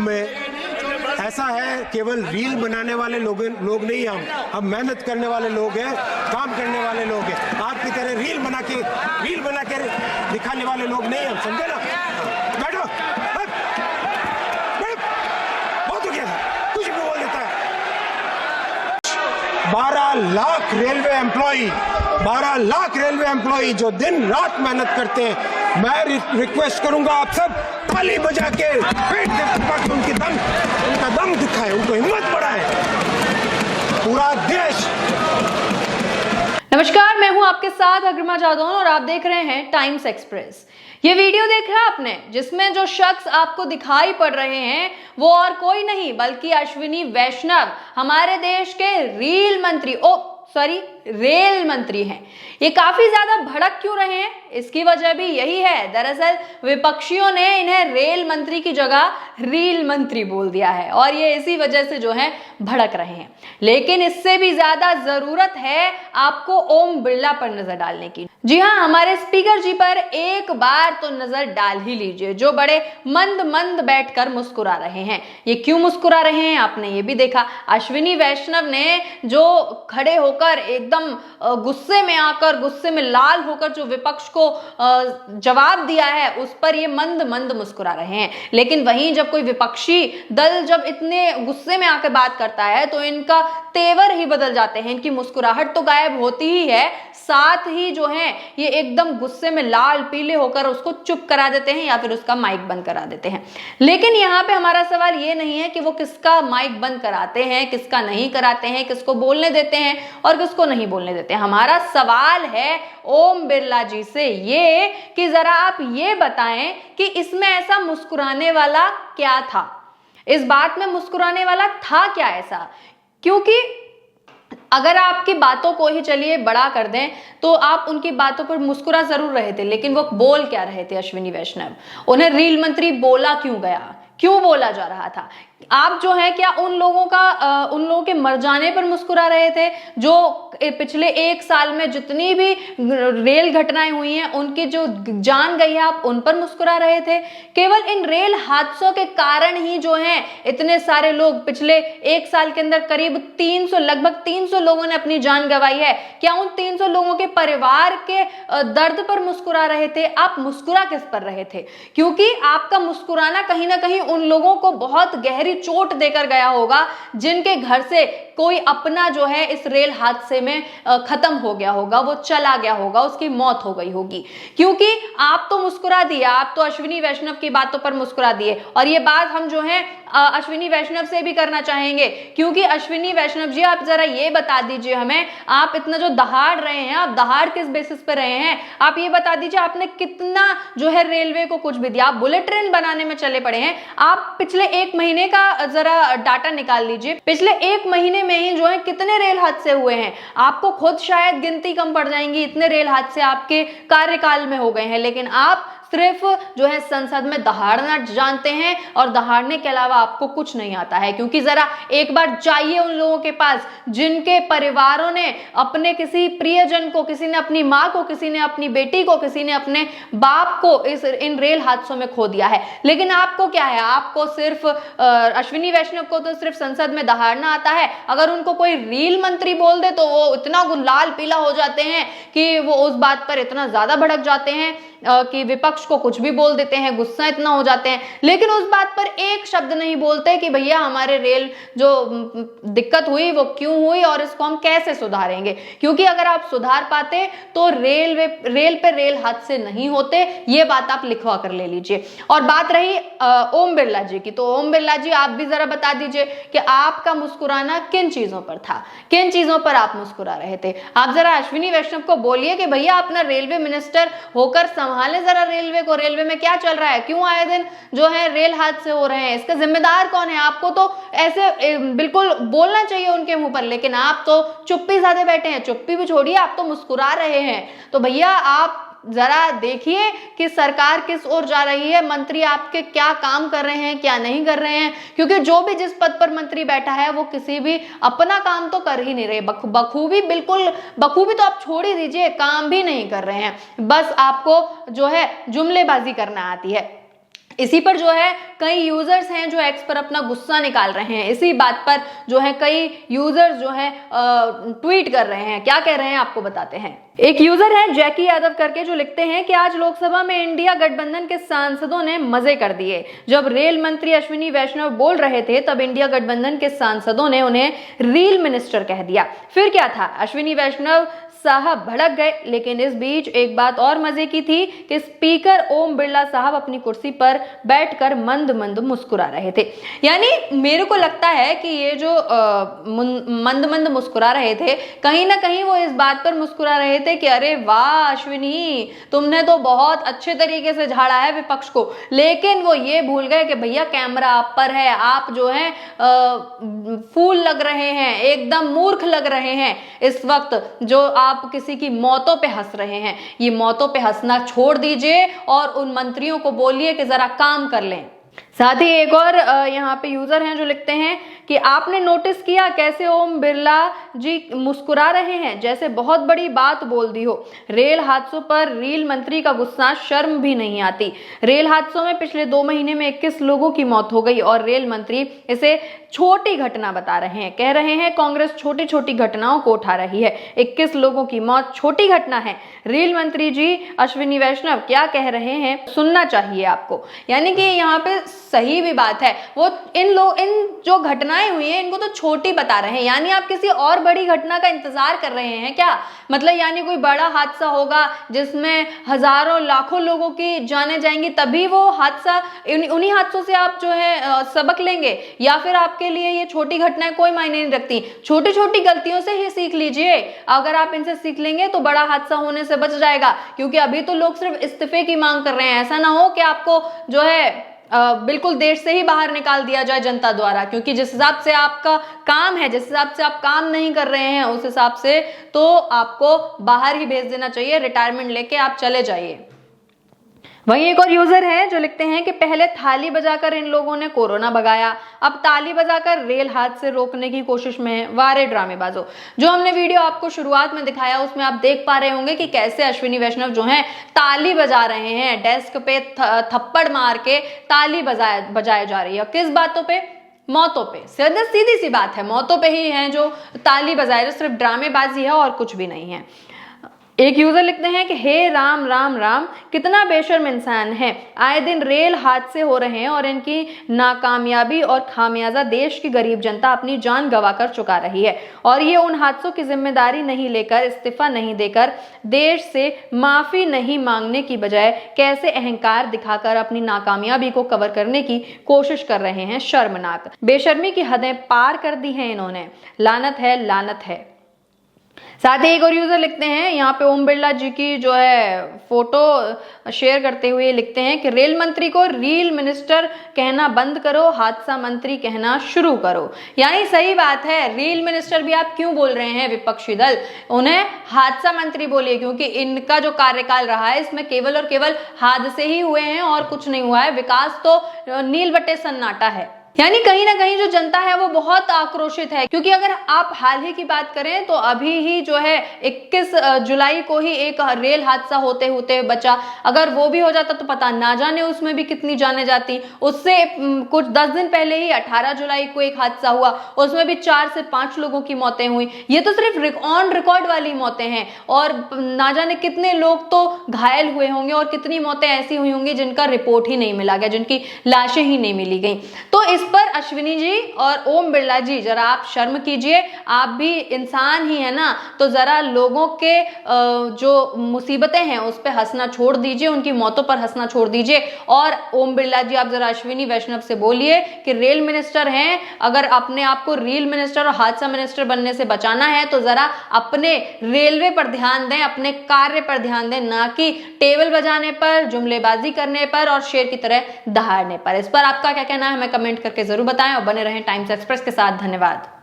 में ऐसा है, केवल रील बनाने वाले लोग नहीं, हम मेहनत करने वाले लोग हैं, काम करने वाले लोग हैं। आपकी तरह रील बना के दिखाने वाले लोग नहीं हम, समझे ना? बैठो, बहुत हो गया था, कुछ भी बोल देता है। 12 लाख रेलवे एम्प्लॉई जो दिन रात मेहनत करते हैं। मैं रिक्वेस्ट करूंगा आप सब ताली बजा के पेट के उनका दम दिखाए, उनको हिम्मत बढ़ाए, पूरा देश। नमस्कार, मैं हूं आपके साथ अग्रिमा जादौन और आप देख रहे हैं टाइम्स एक्सप्रेस। ये वीडियो देखा आपने जिसमें जो शख्स आपको दिखाई पड़ रहे हैं वो और कोई नहीं बल्कि अश्विनी वैष्णव, हमारे देश के रेल मंत्री हैं। ये काफी ज्यादा भड़क क्यों रहे हैं, इसकी वजह भी यही है। दरअसल विपक्षियों ने इन्हें रेल मंत्री की जगह रील मंत्री बोल दिया है और ये इसी वजह से जो है भड़क रहे हैं। लेकिन इससे भी ज्यादा जरूरत है आपको ओम बिरला पर नजर डालने की। जी हाँ, हमारे स्पीकर जी पर एक बार तो नजर डाल ही लीजिए, जो बड़े मंद बैठकर मुस्कुरा रहे हैं। ये क्यों मुस्कुरा रहे हैं आपने ये भी देखा। अश्विनी वैष्णव ने जो खड़े होकर एकदम गुस्से में आकर, गुस्से में लाल होकर जो विपक्ष को जवाब दिया है, उस पर ये मंद मुस्कुरा रहे हैं। लेकिन वहीं जब कोई विपक्षी दल जब इतने गुस्से में आकर बात करता है तो इनका तेवर ही बदल जाते हैं, इनकी मुस्कुराहट तो गायब होती ही है, साथ ही जो है ये एकदम गुस्से में लाल पीले होकर उसको चुप करा देते हैं या फिर उसका माइक बंद करा देते हैं। लेकिन यहाँ पे हमारा सवाल ये नहीं है कि वो किसका माइक बंद कराते हैं, किसका नहीं कराते हैं, किसको बोलने देते हैं और किसको नहीं बोलने देते हैं। हमारा सवाल है ओम बिरला जी से ये कि जरा आप ये बताएं कि इसमें ऐसा मुस्कुराने वाला क्या था, इस बात में मुस्कुराने वाला था क्या ऐसा? क्योंकि अगर आपकी बातों को ही चलिए बड़ा कर दें तो आप उनकी बातों पर मुस्कुरा जरूर रहे थे, लेकिन वो बोल क्या रहे थे अश्विनी वैष्णव? उन्हें रील मंत्री बोला क्यों गया, क्यों बोला जा रहा था? आप जो है क्या उन लोगों के मर जाने पर मुस्कुरा रहे थे जो पिछले 1 साल में जितनी भी रेल घटनाएं हुई हैं उनकी जो जान गई है आप उन पर मुस्कुरा रहे थे? केवल इन रेल हादसों के कारण ही जो है इतने सारे लोग पिछले 1 साल के अंदर करीब लगभग 300 लोगों ने अपनी जान गंवाई है। क्या उन 300 लोगों के परिवार के दर्द पर मुस्कुरा रहे थे? आप मुस्कुरा किस पर रहे थे? क्योंकि आपका मुस्कुराना कहीं ना कहीं उन लोगों को बहुत गहरी चोट देकर गया होगा जिनके घर से कोई अपना जो है इस रेल हादसे में खत्म हो गया होगा, वो चला गया होगा, उसकी मौत हो गई होगी। क्योंकि आप तो मुस्कुरा दिए, आप तो अश्विनी वैष्णव की बातों पर मुस्कुरा दिए। और ये बात हम जो है अश्विनी वैष्णव से भी करना चाहेंगे, क्योंकि अश्विनी वैष्णव जी आप जरा ये बता दीजिए हमें, आप इतना जो दहाड़ रहे हैं, आप दहाड़ किस बेसिस पे रहे हैं? आप ये बता दीजिए आपने कितना जो है रेलवे को कुछ भी दिया? आप बुलेट ट्रेन बनाने में चले पड़े हैं। आप पिछले 1 महीने का जरा डाटा निकाल लीजिए, पिछले 1 महीने में ही जो है कितने रेल हादसे हुए हैं। आपको खुद शायद गिनती कम पड़ जाएंगी, इतने रेल हादसे आपके कार्यकाल में हो गए हैं। लेकिन आप सिर्फ जो है संसद में दहाड़ना जानते हैं और दहाड़ने के अलावा आपको कुछ नहीं आता है। क्योंकि जरा एक बार जाइए उन लोगों के पास जिनके परिवारों ने अपने किसी प्रियजन को, किसी ने अपनी माँ को, किसी ने अपनी बेटी को, किसी ने अपने बाप को इन रेल हादसों में खो दिया है। लेकिन आपको क्या है, आपको सिर्फ अश्विनी वैष्णव को तो सिर्फ संसद में दहाड़ना आता है। अगर उनको कोई रील मंत्री बोल दे तो वो इतना लाल पीला हो जाते हैं कि वो उस बात पर इतना ज्यादा भड़क जाते हैं कि विपक्ष को कुछ भी बोल देते हैं, गुस्सा इतना हो जाते हैं। लेकिन उस बात पर एक शब्द नहीं बोलते कि भैया हमारे रेल जो दिक्कत हुई वो क्यों हुई और इसको हम कैसे सुधारेंगे। क्योंकि अगर आप सुधार पाते तो रेल पे रेल हादसे नहीं होते। ये बात आप लिखवा कर ले लीजिए। और बात रही ओम बिरला जी की, तो ओम बिरला जी आप भी जरा बता दीजिए कि आपका मुस्कुराना किन चीजों पर था, किन चीजों पर आप मुस्कुरा रहे थे? आप जरा अश्विनी वैष्णव को बोलिए कि भैया अपना रेलवे मिनिस्टर होकर संभाले जरा रेलवे को, रेलवे में क्या चल रहा है, क्यों आए दिन जो है रेल हादसे हो रहे हैं, इसका जिम्मेदार कौन है? आपको तो ऐसे बिल्कुल बोलना चाहिए उनके मुंह पर, लेकिन आप तो चुप्पी साधे बैठे हैं। चुप्पी भी छोड़िए, आप तो मुस्कुरा रहे हैं। तो भैया आप जरा देखिए कि सरकार किस ओर जा रही है, मंत्री आपके क्या काम कर रहे हैं, क्या नहीं कर रहे हैं। क्योंकि जो भी जिस पद पर मंत्री बैठा है वो किसी भी अपना काम तो कर ही नहीं रहे। बखूबी तो आप छोड़ ही दीजिए, काम भी नहीं कर रहे हैं। बस आपको जो है जुमलेबाजी करना आती है। इसी पर जो है कई यूजर्स हैं जो एक्स पर अपना गुस्सा निकाल रहे हैं। इसी बात पर जो है कई यूजर्स जो है ट्वीट कर रहे हैं। क्या कह रहे हैं आपको बताते हैं। एक यूजर है जैकी यादव करके जो लिखते हैं कि आज लोकसभा में इंडिया गठबंधन के सांसदों ने मजे कर दिए। जब रेल मंत्री अश्विनी वैष्णव बोल रहे थे तब इंडिया गठबंधन के सांसदों ने उन्हें रील मिनिस्टर कह दिया। फिर क्या था, अश्विनी वैष्णव साहब भड़क गए। लेकिन इस बीच एक बात और मजे की थी कि स्पीकर ओम बिरला साहब अपनी कुर्सी पर बैठकर मंद मंद मुस्कुरा रहे थे। यानी मेरे को लगता है कि ये जो मंद मंद मुस्कुरा रहे थे, कहीं ना कहीं वो इस बात पर मुस्कुरा रहे थे कि अरे वाह अश्विनी, तुमने तो बहुत अच्छे तरीके से झाड़ा है विपक्ष को। लेकिन वो ये भूल गए कि भैया कैमरा आप पर है, आप जो है फूल लग रहे हैं, एकदम मूर्ख लग रहे हैं इस वक्त, जो आप किसी की मौतों पे हंस रहे हैं। ये मौतों पे हंसना छोड़ दीजिए और उन मंत्रियों को बोलिए कि जरा काम कर लें। साथ ही एक और यहाँ पे यूजर हैं जो लिखते हैं कि आपने नोटिस किया कैसे ओम बिरला जी मुस्कुरा रहे हैं, जैसे बहुत बड़ी बात बोल दी हो। रेल हादसों पर रेल मंत्री का गुस्सा, शर्म भी नहीं आती। रेल हादसों में पिछले 2 महीने में 21 लोगों की मौत हो गई और रेल मंत्री इसे छोटी घटना बता रहे हैं। कह रहे हैं कांग्रेस छोटी छोटी घटनाओं को उठा रही है। 21 लोगों की मौत छोटी घटना है। रेल मंत्री जी अश्विनी वैष्णव क्या कह रहे हैं सुनना चाहिए आपको। यानी कि यहाँ पे सही भी बात है, वो इन जो घटनाएं हुई हैं इनको तो छोटी बता रहे हैं। यानी आप किसी और बड़ी घटना का इंतजार कर रहे हैं क्या? मतलब यानी कोई बड़ा हादसा होगा जिसमें हजारों लाखों लोगों की जानें जाएंगी, तभी वो हादसा, उन्हीं हादसों से आप जो है सबक लेंगे, या फिर आपके लिए ये छोटी घटनाएं कोई मायने नहीं रखती। छोटी छोटी गलतियों से ही सीख लीजिए। अगर आप इनसे सीख लेंगे तो बड़ा हादसा होने से बच जाएगा। क्योंकि अभी तो लोग सिर्फ इस्तीफे की मांग कर रहे हैं। ऐसा ना हो कि आपको जो है बिल्कुल देश से ही बाहर निकाल दिया जाए जनता द्वारा। क्योंकि जिस हिसाब से आपका काम है, जिस हिसाब से आप काम नहीं कर रहे हैं, उस हिसाब से तो आपको बाहर ही भेज देना चाहिए। रिटायरमेंट लेके आप चले जाइए। वहीं एक और यूजर है जो लिखते हैं कि पहले थाली बजाकर इन लोगों ने कोरोना भगाया, अब ताली बजाकर रेल हादसे रोकने की कोशिश में है। वारे ड्रामेबाजों। जो हमने वीडियो आपको शुरुआत में दिखाया उसमें आप देख पा रहे होंगे कि कैसे अश्विनी वैष्णव जो हैं ताली बजा रहे हैं। डेस्क पे थप्पड़ मार के ताली बजाई जा रही है। किस बातों पे? मौतों पे। सीधी सी बात है, मौतों पे ही हैं जो ताली बजाए रहे। सिर्फ ड्रामेबाजी है और कुछ भी नहीं है। एक यूजर लिखते हैं कि हे राम राम राम, कितना बेशर्म इंसान है। आए दिन रेल हादसे हो रहे हैं और इनकी नाकामयाबी और खामियाजा देश की गरीब जनता अपनी जान गंवा कर चुका रही है। और ये उन हादसों की जिम्मेदारी नहीं लेकर, इस्तीफा नहीं देकर, देश से माफी नहीं मांगने की बजाय कैसे अहंकार दिखाकर अपनी नाकामयाबी को कवर करने की कोशिश कर रहे हैं। शर्मनाक। बेशर्मी की हदें पार कर दी हैं इन्होंने। लानत है, लानत है। साथ ही एक और यूजर लिखते हैं, यहाँ पे ओम बिरला जी की जो है फोटो शेयर करते हुए लिखते हैं कि रेल मंत्री को रील मिनिस्टर कहना बंद करो, हादसा मंत्री कहना शुरू करो। यानी सही बात है, रील मिनिस्टर भी आप क्यों बोल रहे हैं विपक्षी दल, उन्हें हादसा मंत्री बोलिए। क्योंकि इनका जो कार्यकाल रहा है इसमें केवल और केवल हादसे ही हुए हैं और कुछ नहीं हुआ है। विकास तो नील बटे सन्नाटा है। यानी कहीं ना कहीं जो जनता है वो बहुत आक्रोशित है। क्योंकि अगर आप हाल ही की बात करें तो अभी ही जो है 21 जुलाई को ही एक रेल हादसा होते होते बचा। अगर वो भी हो जाता तो पता ना जाने उसमें भी कितनी जाने जाती। उससे कुछ 10 दिन पहले ही 18 जुलाई को एक हादसा हुआ, उसमें भी 4 से 5 लोगों की मौतें हुई। ये तो सिर्फ ऑन रिकॉर्ड वाली मौतें हैं और ना जाने कितने लोग तो घायल हुए होंगे और कितनी मौतें ऐसी हुई होंगी जिनका रिपोर्ट ही नहीं मिला गया, जिनकी लाशें ही नहीं मिली गई। तो इस पर अश्विनी जी और ओम बिरला जी जरा आप शर्म कीजिए। आप भी इंसान ही है ना, तो जरा लोगों के जो मुसीबतें हैं उस पर हंसना छोड़ दीजिए, उनकी मौतों पर हंसना छोड़ दीजिए। और ओम बिरला जी आप जरा अश्विनी वैष्णव से बोलिए कि रेल मिनिस्टर हैं, अगर अपने आप को रेल मिनिस्टर और हादसा मिनिस्टर बनने से बचाना है तो जरा अपने रेलवे पर ध्यान दें, अपने कार्य पर ध्यान दें, ना कि टेबल बजाने पर, जुमलेबाजी करने पर और शेर की तरह दहाड़ने पर। इस पर आपका क्या कहना है हमें कमेंट करके जरूर बताएं और बने रहें टाइम्स एक्सप्रेस के साथ। धन्यवाद।